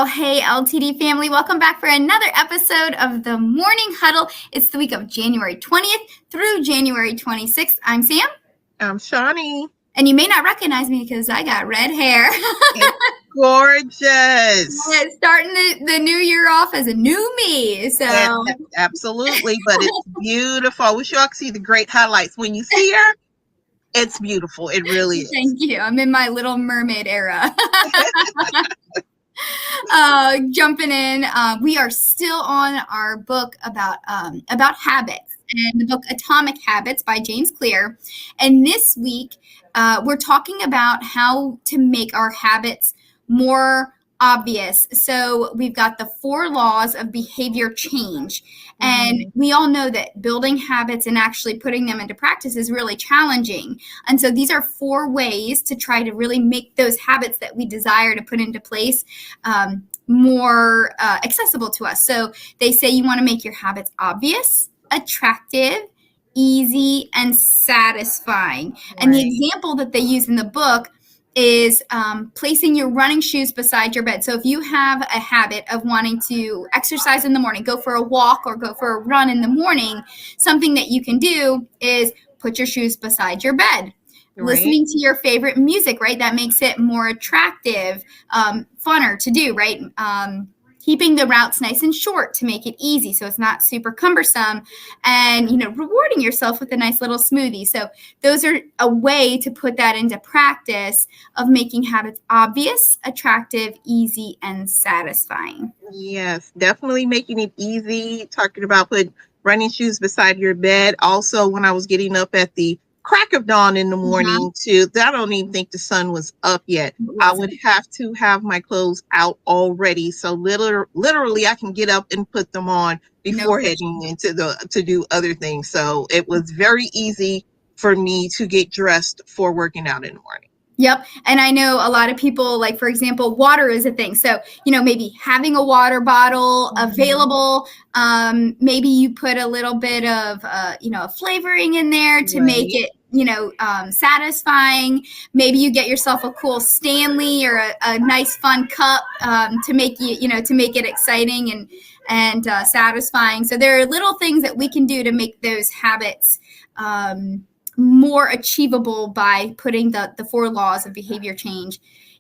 Well, hey, LTD family, welcome back for another episode of the Morning Huddle. It's the week of January 20th through January 26th. I'm Sam. I'm Shawnee. And you may not recognize me because I got red hair. It's gorgeous. Starting the new year off as a new me. So Absolutely, but it's beautiful. I wish y'all could see the great highlights. When you see her, it's beautiful. It really is. Thank you. I'm in my Little Mermaid era. Jumping in, we are still on our book about habits, and the book Atomic Habits by James Clear. And this week, we're talking about how to make our habits more obvious. So we've got the 4 laws of behavior change. And we all know that building habits and actually putting them into practice is really challenging. And so these are 4 ways to try to really make those habits that we desire to put into place more accessible to us. So they say you want to make your habits obvious, attractive, easy, and satisfying. Right. And the example that they use in the book is placing your running shoes beside your bed. So if you have a habit of wanting to exercise in the morning, go for a walk or go for a run in the morning, something that you can do is put your shoes beside your bed. Right. Listening to your favorite music, right? That makes it more attractive, funner to do, right? Keeping the routes nice and short to make it easy so it's not super cumbersome, and rewarding yourself with a nice little smoothie. So those are a way to put that into practice of making habits obvious, attractive, easy, and satisfying. Yes, definitely making it easy. Talking about putting running shoes beside your bed. Also, when I was getting up at the crack of dawn in the morning I don't even think the sun was up yet. I would have to have my clothes out already. So literally I can get up and put them on before heading into to do other things. So it was very easy for me to get dressed for working out in the morning. Yep. And I know a lot of people, like, for example, water is a thing. So, maybe having a water bottle available, maybe you put a little bit of, flavoring in there to make it, satisfying. Maybe you get yourself a cool Stanley or a nice fun cup to make to make it exciting and satisfying. So there are little things that we can do to make those habits more achievable by putting the 4 laws of behavior change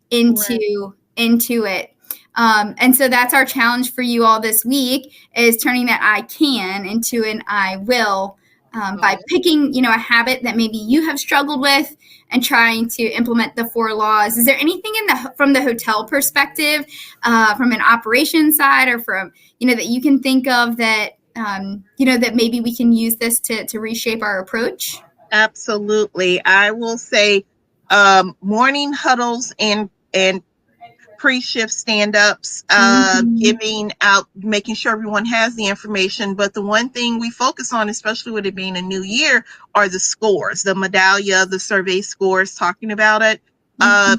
into it. And so that's our challenge for you all this week, is turning that I can into an I will by picking, a habit that maybe you have struggled with and trying to implement the 4 laws. Is there anything from the hotel perspective, from an operations side, or from, that you can think of that, that maybe we can use this to reshape our approach? Absolutely. I will say morning huddles and pre-shift stand-ups, giving out, making sure everyone has the information. But the one thing we focus on, especially with it being a new year, are the scores, the medallia, the survey scores, talking about it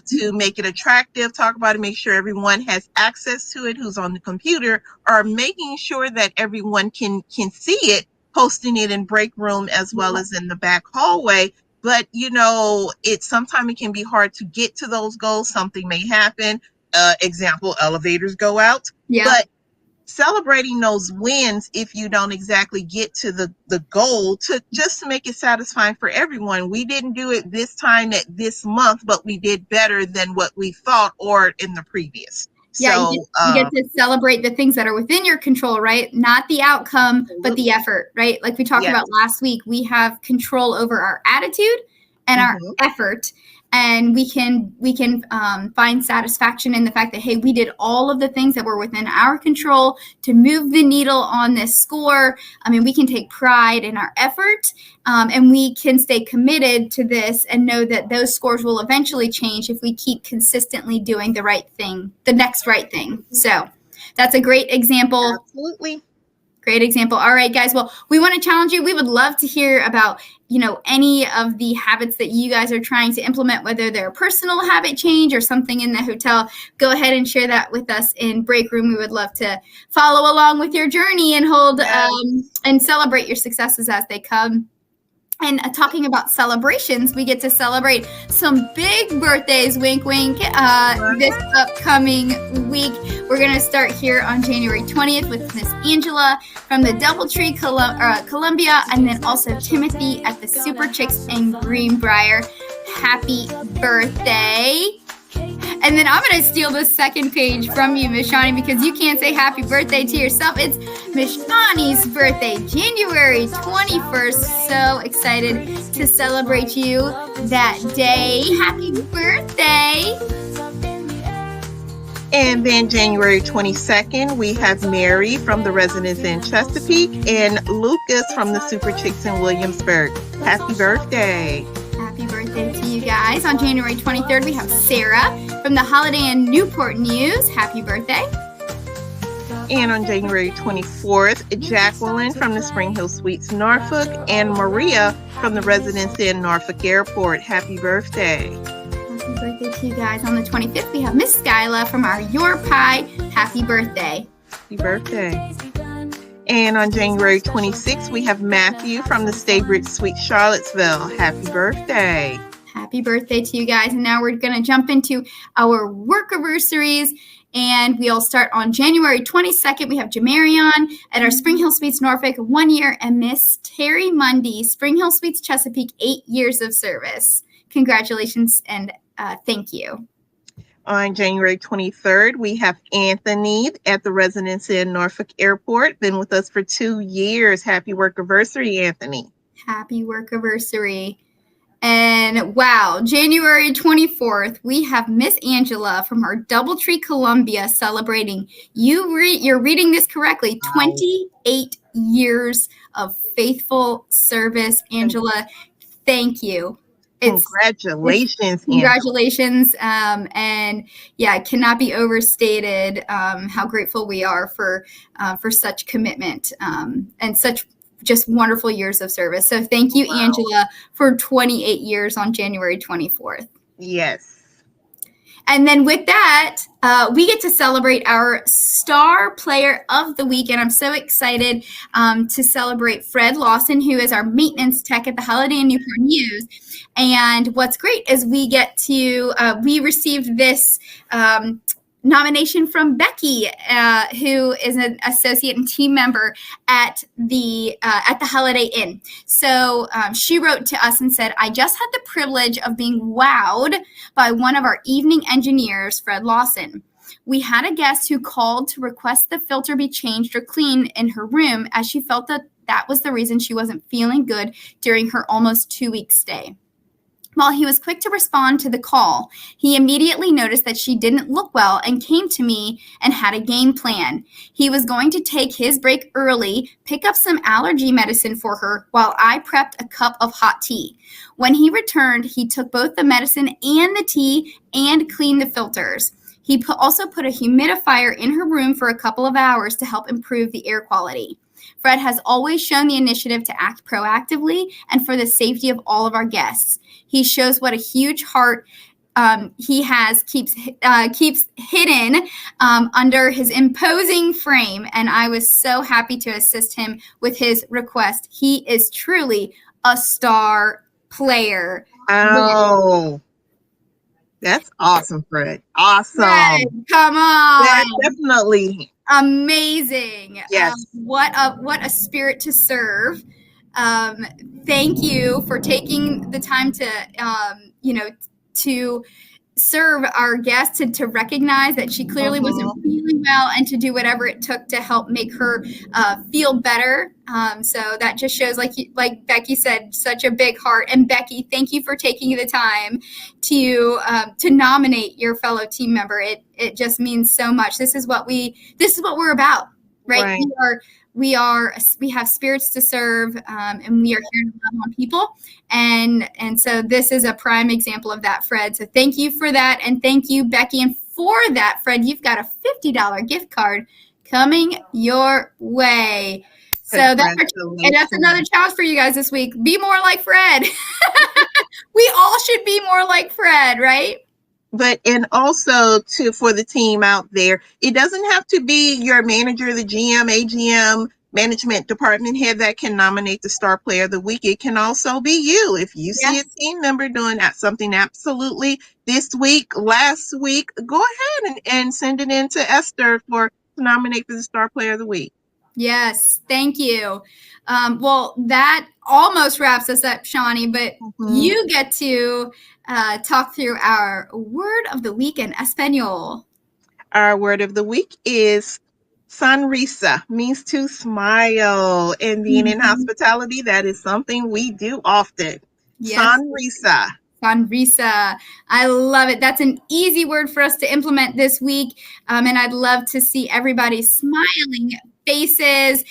to make it attractive, talk about it, make sure everyone has access to it who's on the computer, or making sure that everyone can see it, posting it in break room as well as in the back hallway. But, sometimes it can be hard to get to those goals. Something may happen. Example, elevators go out. Yeah. But celebrating those wins, if you don't exactly get to the goal, to make it satisfying for everyone. We didn't do it this time at this month, but we did better than what we thought or in the previous. Yeah, so, you get to celebrate the things that are within your control, right? Not the outcome, but the effort, right? Like we talked about last week, we have control over our attitude and our effort. And we can find satisfaction in the fact that, hey, we did all of the things that were within our control to move the needle on this score. I mean, we can take pride in our effort, and we can stay committed to this and know that those scores will eventually change if we keep consistently doing the right thing, the next right thing. So that's a great example. Absolutely. Great example. All right, guys. Well, we want to challenge you. We would love to hear about, any of the habits that you guys are trying to implement, whether they're a personal habit change or something in the hotel. Go ahead and share that with us in break room. We would love to follow along with your journey and hold and celebrate your successes as they come. And talking about celebrations, we get to celebrate some big birthdays, wink, wink, this upcoming week. We're going to start here on January 20th with Miss Angela from the Doubletree, Columbia, and then also Timothy at the Super Chicks in Greenbrier. Happy birthday. And then I'm going to steal the second page from you, Miss Shawnee, because you can't say happy birthday to yourself. It's Miss Shawnee's birthday, January 21st. So excited to celebrate you that day. Happy birthday. And then January 22nd, we have Mary from the Residence Inn Chesapeake and Lucas from the Super Chicks in Williamsburg. Happy birthday. Happy birthday to you guys. On January 23rd, we have Sarah from the Holiday Inn Newport News. Happy birthday. And on January 24th, Jacqueline from the Spring Hill Suites Norfolk and Maria from the Residence Inn Norfolk Airport. Happy birthday. Happy birthday to you guys. On the 25th, we have Miss Skyla from our Your Pie. Happy birthday. Happy birthday. And on January 26th, we have Matthew from the Staybridge Suite Charlottesville. Happy birthday. Happy birthday to you guys. And now we're going to jump into our work anniversaries. And we'll start on January 22nd. We have Jamarion at our Spring Hill Suites Norfolk, 1 year, and Miss Terry Mundy, Spring Hill Suites Chesapeake, 8 years of service. Congratulations and thank you. On January 23rd, we have Anthony at the Residence Inn Norfolk Airport. Been with us for 2 years. Happy work anniversary, Anthony. Happy work anniversary. And wow, January 24th, we have Miss Angela from our Doubletree, Columbia, celebrating. You're reading this correctly. 28 years of faithful service, Angela. Thank you. Congratulations. Congratulations. And yeah, it cannot be overstated how grateful we are for such commitment and such just wonderful years of service. So thank you, Angela, for 28 years on January 24th. Yes. And then with that, we get to celebrate our star player of the week. And I'm so excited to celebrate Fred Lawson, who is our maintenance tech at the Holiday Inn Newport News. And what's great is we get to, we received this nomination from Becky, who is an associate and team member at the Holiday Inn. So she wrote to us and said, I just had the privilege of being wowed by one of our evening engineers, Fred Lawson. We had a guest who called to request the filter be changed or cleaned in her room as she felt that was the reason she wasn't feeling good during her almost 2-week stay. While he was quick to respond to the call, he immediately noticed that she didn't look well and came to me and had a game plan. He was going to take his break early, pick up some allergy medicine for her while I prepped a cup of hot tea. When he returned, he took both the medicine and the tea and cleaned the filters. He also put a humidifier in her room for a couple of hours to help improve the air quality. Fred has always shown the initiative to act proactively and for the safety of all of our guests. He shows what a huge heart he has, keeps hidden under his imposing frame, and I was so happy to assist him with his request. He is truly a star player. Oh, that's awesome, Fred. Awesome. Fred, come on. That's definitely amazing. Yes. What a spirit to serve. Thank you for taking the time to, to serve our guest and to recognize that she clearly wasn't feeling well and to do whatever it took to help make her feel better. So that just shows, like Becky said, such a big heart. And Becky, thank you for taking the time to nominate your fellow team member. It just means so much. This is what we're about, right? We have spirits to serve, and we are here to love on people. And so this is a prime example of that, Fred. So thank you for that. And thank you, Becky. And for that, Fred, you've got a $50 gift card coming your way. So that's another challenge for you guys this week. Be more like Fred. We all should be more like Fred, right? But and also for the team out there, it doesn't have to be your manager, the GM, AGM, management department head that can nominate the star player of the week. It can also be you. If you see a team member doing something absolutely this week, last week, go ahead and send it in to Esther to nominate for the star player of the week. Yes, thank you. Well, that almost wraps us up, Shawnee, but you get to talk through our word of the week in Espanol. Our word of the week is sonrisa, means to smile. And being in hospitality, that is something we do often. Yes. Sonrisa. Sonrisa. I love it. That's an easy word for us to implement this week. And I'd love to see everybody smiling faces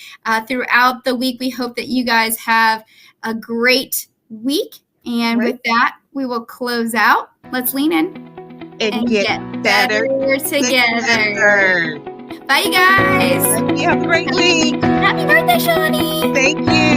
throughout the week. We hope that you guys have a great week. And with that, we will close out. Let's lean in and get better together. Bye, you guys. You have a great week. Happy birthday, Shawnee. Thank you.